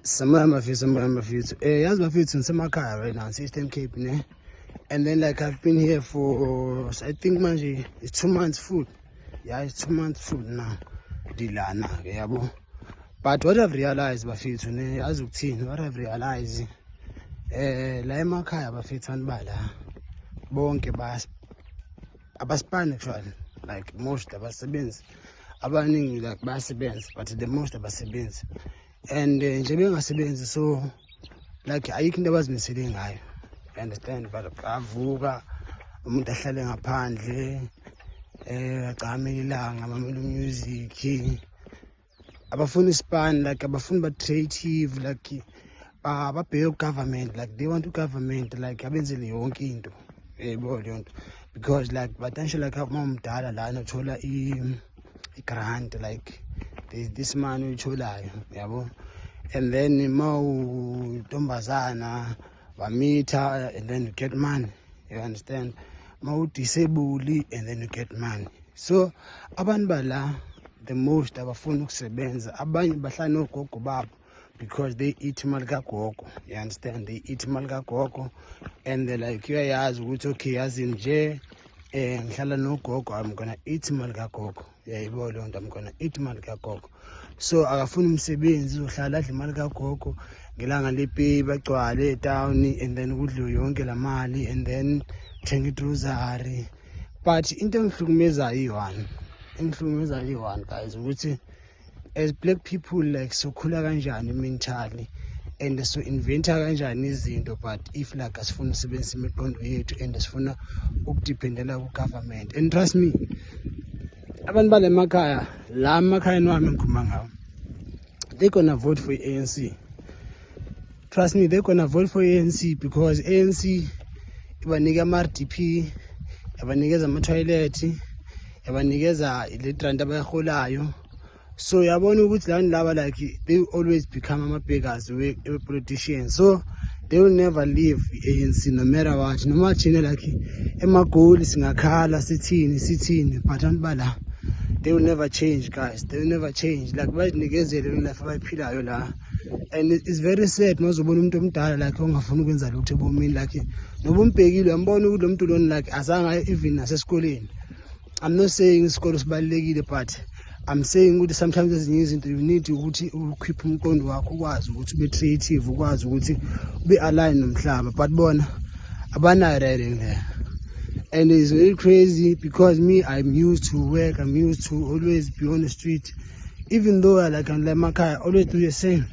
Some my feet. As my feet in some car right now, System Cape, ne? And then like I've been here for I think man, it's 2 months food. Yeah, it's 2 months food now. Dilana, yabo. But what I've realized, my feet, as you've seen, what I've realized, la emakhaya bafethu bala bonke abaspani actually, like most abasebenzi abaningi like bayasebenza, but the most abasebenzi. And nje bengasebenzi, so like ayikho into abazimisele ngayo, you understand? But avuka umuntu ahlale ngaphandle agcame ilanga mamela music, abafuna ispan, like abafuna ba creative, like babheke government, like they want to government like abenzele yonke into, yebo leyo nto, because like potential like umdala lana uthola i-grant, like there's this man uyitholayo, yabo. And then mawuntombazana wamitha, and then you get money, you understand? Mawudisable, and then you get money. So abantu bala the most abafuna ukusebenza, abanye bahlala nogogo babo because they eat imali kagogo, you understand? They eat imali kagogo, and they're like, uyayazi ukuthi okay, yazi nje ngihlala nogogo, I'm gonna eat imali kagogo, yayibona leyo nto, I'm gonna eat imali kagogo. So akafuna umsebenzi, uzohlala adla imali kagogo ngelanga lepay bagcwale town, and then kudliwe yonke la mali, and then thenga igrocery. But into engihlukumezayo iyi-one guys, ukuthi as black people like sokhula kanjani mentally and so inventa kanjani izinto, but if like asifuna usebenzisa imiqondo yethu and sifuna ukudependela ku-government. And trust me, abantu bale makhaya, la emakhayeni wami engikhuluma ngawo, they're gonna vote for ANC. Trust me, they're gonna vote for ANC because ANC ibanika ama-RDP, yabanikeza ama-toilet, yabanikeza ile-grant abayiholayo. So yabona ukuthi lani laba like they always become ama-beggars we-politicians, so they will never leave ANC no matter what. Noma thina like emagoli singakhala sithini, but abantu bala they will never change, guys. They will never change. Like bazinikezele life abayiphilayo la. And it's very sad mawuzobona umuntu omdala like ongafuna ukwenza lutho ebomini, like noba umbhekile uyambona ukuthi lo muntu lona like azange even nasesikoleni. I'm not saying isikolo sibalulekile, but I'm saying ukuthi sometimes ezinye izinto you need ukuthi ukhiphe umqondo wakho, ukwazi ukuthi ube creative, ukwazi ukuthi ube align nomhlaba. But bona abanayo riding there. And it's very crazy because me, I'm used to work, I'm used to always be on the street. Even though like I'm like Makai, I always do the same.